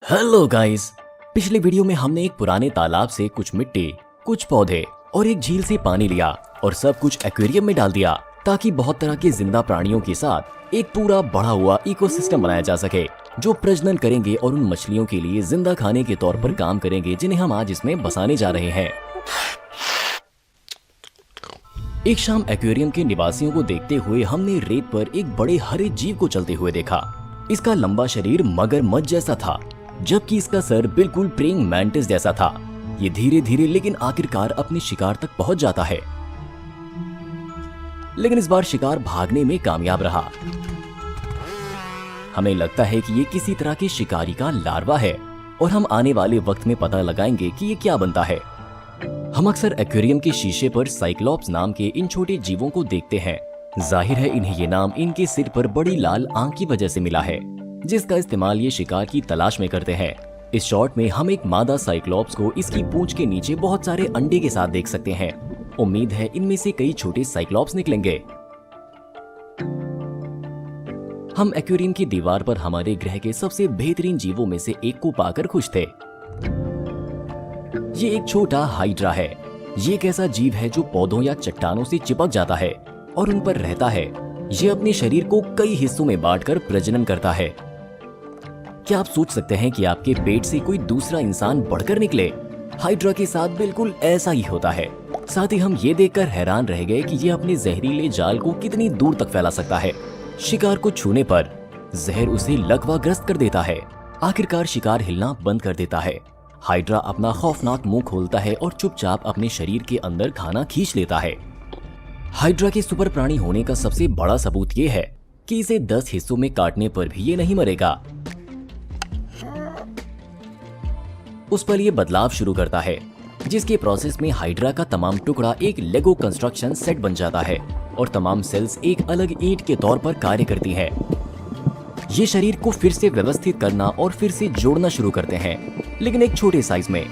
Hello guys. पिछले video में हमने एक पुराने तालाब से कुछ मिट्टी, कुछ पौधे और एक झील से पानी लिया और सब कुछ एक्वेरियम में डाल दिया ताकि बहुत तरह के जिंदा प्राणियों के साथ एक पूरा बढ़ा हुआ इकोसिस्टम बनाया जा सके जो प्रजनन करेंगे और उन मछलियों के लिए जिंदा खाने के तौर पर काम करेंगे जिन्हें हम आज इसमें बसाने जा रहे हैं। एक शाम एक्वेरियम के निवासियों को देखते हुए हमने रेत पर एक बड़े हरे जीव को चलते हुए देखा। इसका लंबा शरीर मगरमच्छ जैसा था, जबकि इसका सर बिल्कुल प्रेइंग मैंटिस जैसा था। ये धीरे धीरे लेकिन आखिरकार अपने शिकार तक पहुंच जाता है, लेकिन इस बार शिकार भागने में कामयाब रहा। हमें लगता है कि ये किसी तरह के शिकारी का लार्वा है और हम आने वाले वक्त में पता लगाएंगे कि ये क्या बनता है। हम अक्सर एक्वेरियम के शीशे पर साइक्लोप्स नाम के इन छोटे जीवों को देखते हैं। जाहिर है इन्हें ये नाम इनके सिर पर बड़ी लाल आंख की वजह से मिला है, जिसका इस्तेमाल ये शिकार की तलाश में करते हैं। इस शॉट में हम एक मादा साइक्लोप्स को इसकी पूंछ के नीचे बहुत सारे अंडे के साथ देख सकते हैं। उम्मीद है इनमें से कई छोटे साइक्लोप्स निकलेंगे। हम एक्वेरियम की दीवार पर हमारे ग्रह के सबसे बेहतरीन जीवों में से एक को पाकर खुश थे। ये एक छोटा हाइड्रा है। ये एक ऐसा जीव है जो पौधों या चट्टानों से चिपक जाता है और उन पर रहता है। ये अपने शरीर को कई हिस्सों में बांटकर प्रजनन करता है। क्या आप सोच सकते हैं कि आपके पेट से कोई दूसरा इंसान बढ़कर निकले? हाइड्रा के साथ बिल्कुल ऐसा ही होता है। साथ ही हम ये देखकर हैरान रह गए कि ये अपने जहरीले जाल को कितनी दूर तक फैला सकता है। शिकार को छूने पर जहर उसे लकवाग्रस्त कर देता है। आखिरकार शिकार हिलना बंद कर देता है। हाइड्रा अपना खौफनाक मुंह खोलता है और चुपचाप अपने शरीर के अंदर खाना खींच लेता है। हाइड्रा के सुपर प्राणी होने का सबसे बड़ा सबूत ये है कि इसे 10 हिस्सों में काटने पर भी ये नहीं मरेगा। उस पर ये बदलाव शुरू करता है, जिसके प्रोसेस में हाइड्रा का तमाम टुकड़ा एक लेगो कंस्ट्रक्शन सेट बन जाता है और तमाम सेल्स एक अलग ईंट के तौर पर कार्य करती हैं। ये शरीर को फिर से व्यवस्थित करना और फिर से जोड़ना शुरू करते हैं, लेकिन एक छोटे साइज में।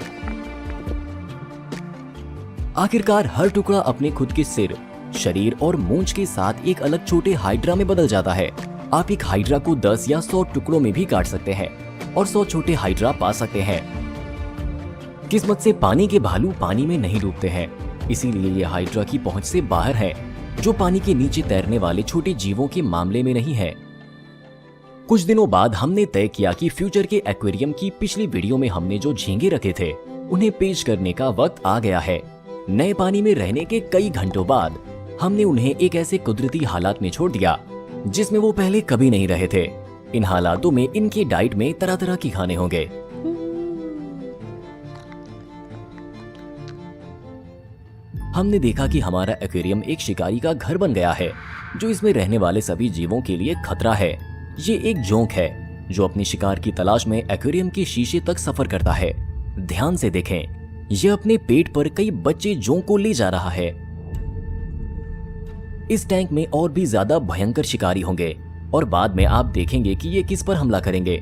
आखिरकार हर टुकड़ा अपने खुद के सिर, शरीर और मूंछ के साथ एक अलग छोटे हाइड्रा में बदल जाता है। आप एक हाइड्रा को 10 या 100 टुकड़ों में भी काट सकते हैं और 100 छोटे हाइड्रा पा सकते हैं। किस्मत से पानी के भालू पानी में नहीं डूबते हैं, इसीलिए ये हाइड्रा की पहुंच से बाहर है, जो पानी के नीचे तैरने वाले छोटे जीवों के मामले में नहीं है। कुछ दिनों बाद हमने तय किया कि फ्यूचर के एक्वेरियम की पिछली वीडियो में हमने जो झींगे रखे थे उन्हें पेश करने का वक्त आ गया है। नए पानी में रहने के कई घंटों बाद हमने उन्हें एक ऐसे कुदरती हालात में छोड़ दिया जिसमें वो पहले कभी नहीं रहे थे। इन हालातों में इनके डाइट में तरह तरह के खाने होंगे। हमने देखा कि हमारा एक्वेरियम एक शिकारी का घर बन गया है, जो इसमें रहने वाले सभी जीवों के लिए खतरा है। ये एक जोंक है जो अपने शिकार की तलाश में एक्वेरियम के शीशे तक सफर करता है। ध्यान से देखें, यह अपने पेट पर कई बच्चे जोंक को ले जा रहा है। इस टैंक में और भी ज्यादा भयंकर शिकारी होंगे और बाद में आप देखेंगे कि ये किस पर हमला करेंगे।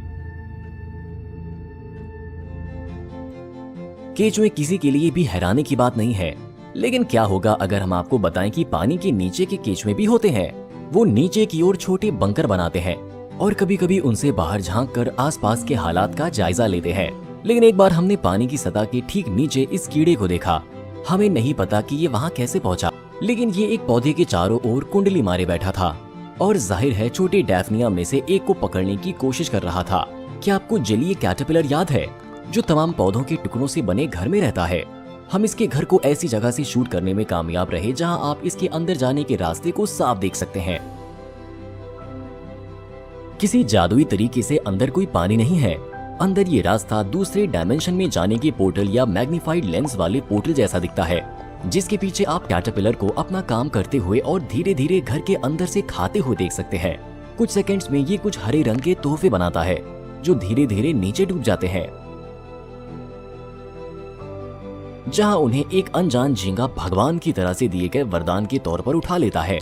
केचुए किसी के लिए भी हैरानी की बात नहीं है, लेकिन क्या होगा अगर हम आपको बताएं कि पानी के नीचे के केचुए भी होते हैं। वो नीचे की ओर छोटे बंकर बनाते हैं और कभी कभी उनसे बाहर झांक कर आसपास के हालात का जायजा लेते हैं। लेकिन एक बार हमने पानी की सतह के ठीक नीचे इस कीड़े को देखा। हमें नहीं पता कि ये वहाँ कैसे पहुँचा, लेकिन ये एक पौधे के चारों ओर कुंडली मारे बैठा था और जाहिर है छोटे डैफनिया में से एक को पकड़ने की कोशिश कर रहा था। क्या आपको जलीय कैटरपिलर याद है, जो तमाम पौधों के टुकड़ों से बने घर में रहता है? हम इसके घर को ऐसी जगह से शूट करने में कामयाब रहे जहां आप इसके अंदर जाने के रास्ते को साफ देख सकते हैं। किसी जादुई तरीके से अंदर कोई पानी नहीं है। अंदर ये रास्ता दूसरे डायमेंशन में जाने के पोर्टल या मैग्नीफाइड लेंस वाले पोर्टल जैसा दिखता है, जिसके पीछे आप कैटरपिलर को अपना काम करते हुए और धीरे धीरे घर के अंदर से खाते हुए देख सकते हैं। कुछ सेकंड्स में ये कुछ हरे रंग के तोहफे बनाता है जो धीरे धीरे नीचे डूब जाते हैं, जहां उन्हें एक अनजान झींगा भगवान की तरह से दिए गए वरदान के तौर पर उठा लेता है।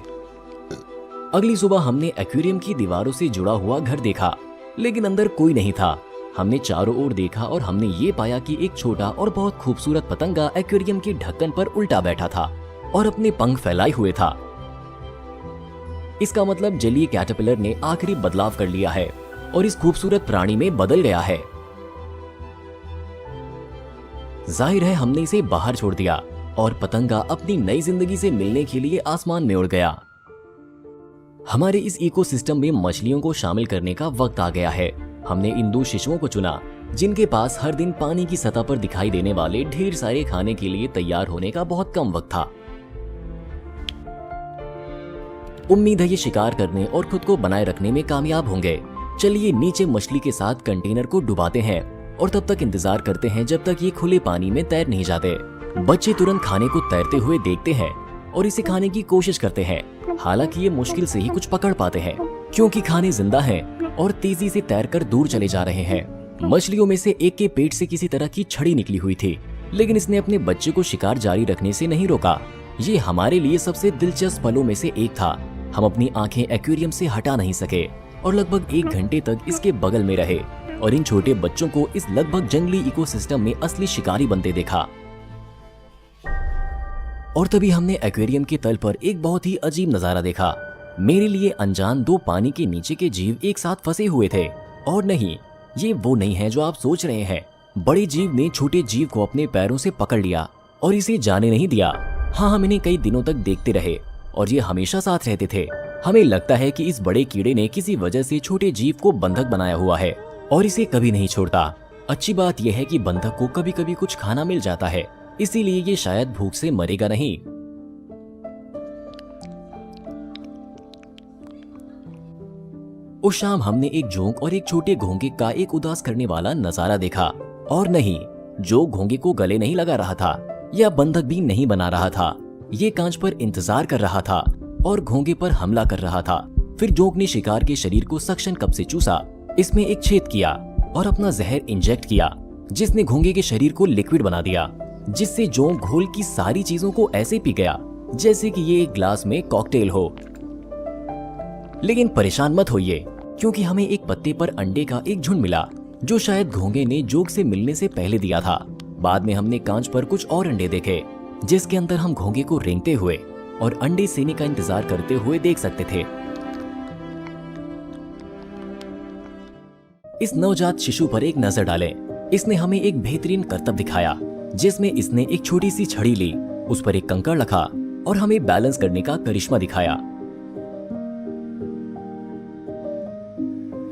अगली सुबह हमने एक्वेरियम की दीवारों से जुड़ा हुआ घर देखा, लेकिन अंदर कोई नहीं था। हमने चारों ओर देखा और हमने ये पाया कि एक छोटा और बहुत खूबसूरत पतंगा एक्वेरियम के ढक्कन पर उल्टा बैठा था और अपने पंख फैलाए हुए था। इसका मतलब जलीय कैटरपिलर ने आखिरी बदलाव कर लिया है और इस खूबसूरत प्राणी में बदल गया है। जाहिर है हमने इसे बाहर छोड़ दिया और पतंगा अपनी नई जिंदगी से मिलने के लिए आसमान में उड़ गया। हमारे इस इकोसिस्टम में मछलियों को शामिल करने का वक्त आ गया है। हमने इन 2 शिशुओं को चुना जिनके पास हर दिन पानी की सतह पर दिखाई देने वाले ढेर सारे खाने के लिए तैयार होने का बहुत कम वक्त था। उम्मीद है ये शिकार करने और खुद को बनाए रखने में कामयाब होंगे। चलिए नीचे मछली के साथ कंटेनर को डुबाते हैं और तब तक इंतजार करते हैं जब तक ये खुले पानी में तैर नहीं जाते। बच्चे तुरंत खाने को तैरते हुए देखते हैं और इसे खाने की कोशिश करते हैं। हालांकि ये मुश्किल से ही कुछ पकड़ पाते हैं क्योंकि खाने जिंदा हैं और तेजी से तैरकर दूर चले जा रहे हैं। मछलियों में से एक के पेट से किसी तरह की छड़ी निकली हुई थी, लेकिन इसने अपने बच्चे को शिकार जारी रखने से नहीं रोका। ये हमारे लिए सबसे दिलचस्प पलों में से एक था। हम अपनी आंखें एक्वेरियम से हटा नहीं सके और लगभग 1 घंटे तक इसके बगल में रहे और इन छोटे बच्चों को इस लगभग जंगली इकोसिस्टम में असली शिकारी बनते देखा। और तभी हमने एक्वेरियम के तल पर एक बहुत ही अजीब नजारा देखा। मेरे लिए अनजान 2 पानी के नीचे के जीव एक साथ फंसे हुए थे। और नहीं, ये वो नहीं है जो आप सोच रहे हैं। बड़े जीव ने छोटे जीव को अपने पैरों से पकड़ लिया और इसे जाने नहीं दिया। हाँ, हम इन्हें कई दिनों तक देखते रहे और ये हमेशा साथ रहते थे। हमें लगता है कि इस बड़े कीड़े ने किसी वजह से छोटे जीव को बंधक बनाया हुआ है और इसे कभी नहीं छोड़ता। अच्छी बात यह है कि बंधक को कभी कभी कुछ खाना मिल जाता है, इसीलिए ये शायद भूख से मरेगा नहीं। उस शाम हमने एक जोंक और एक छोटे घोंगे का एक उदास करने वाला नजारा देखा। और नहीं, जोंक घोंगे को गले नहीं लगा रहा था या बंधक भी नहीं बना रहा था। ये कांच पर इंतजार कर रहा था और घोंगे पर हमला कर रहा था। फिर जोंक ने शिकार के शरीर को सक्शन कप से चूसा, इसमें एक छेद किया और अपना जहर इंजेक्ट किया, जिसने घोंगे के शरीर को लिक्विड बना दिया, जिससे जोंक घोल की सारी चीजों को ऐसे पी गया जैसे कि ये एक ग्लास में कॉकटेल हो। लेकिन परेशान मत होइए, क्योंकि हमें एक पत्ते पर अंडे का एक झुंड मिला जो शायद घोंगे ने जोंक से मिलने से पहले दिया था। बाद में हमने कांच पर कुछ और अंडे देखे जिसके अंदर हम घोंगे को रेंगते हुए और अंडे सेने का इंतजार करते हुए देख सकते थे। इस नवजात शिशु पर एक नजर डालें। इसने हमें एक बेहतरीन करतब दिखाया जिसमें इसने एक छोटी सी छड़ी ली, उस पर एक कंकड़ रखा और हमें बैलेंस करने का करिश्मा दिखाया।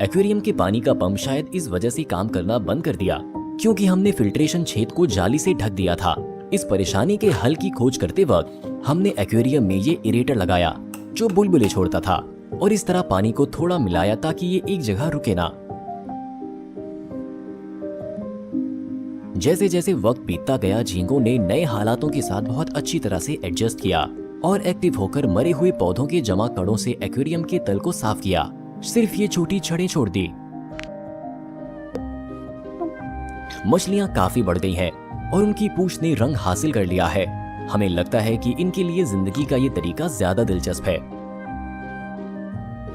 एक्वेरियम के पानी का पंप शायद इस वजह से काम करना बंद कर दिया क्योंकि हमने फिल्ट्रेशन छेद को जाली से ढक दिया था। इस परेशानी के हल की खोज करते वक्त हमने एक्वेरियम में ये इरेटर लगाया जो बुलबुले छोड़ता था और इस तरह पानी को थोड़ा मिलाया ताकि ये एक जगह रुके ना। जैसे जैसे वक्त बीतता गया, झींगों ने नए हालातों के साथ बहुत अच्छी तरह से एडजस्ट किया और एक्टिव होकर मरे हुए पौधों के जमा कणों से एक्वेरियम के तल को साफ किया। सिर्फ ये छोटी छड़ें छोड़ दी। मछलियां काफी बढ़ गई हैं और उनकी पूंछ ने रंग हासिल कर लिया है। हमें लगता है कि इनके लिए जिंदगी का ये तरीका ज्यादा दिलचस्प है।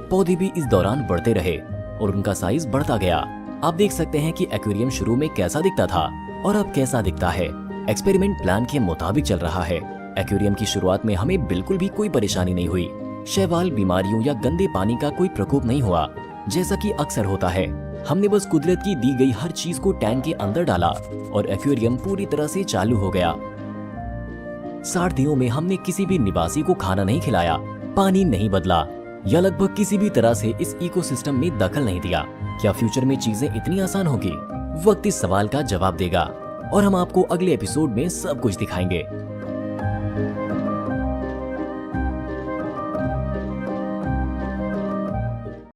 पौधे भी इस दौरान बढ़ते रहे और उनका साइज बढ़ता गया। आप देख सकते हैं कि एक्वेरियम शुरू में कैसा दिखता था और अब कैसा दिखता है। एक्सपेरिमेंट प्लान के मुताबिक चल रहा है। एक्वेरियम की शुरुआत में हमें बिल्कुल भी कोई परेशानी नहीं हुई। शैवाल, बीमारियों या गंदे पानी का कोई प्रकोप नहीं हुआ जैसा कि अक्सर होता है। हमने बस कुदरत की दी गई हर चीज को टैंक के अंदर डाला और एक्वेरियम पूरी तरह से चालू हो गया। 60 दिनों में हमने किसी भी निवासी को खाना नहीं खिलाया, पानी नहीं बदला या लगभग किसी भी तरह से इस इकोसिस्टम में दखल नहीं दिया। क्या फ्यूचर में चीजें इतनी आसान होगी? वक्त इस सवाल का जवाब देगा और हम आपको अगले एपिसोड में सब कुछ दिखाएंगे।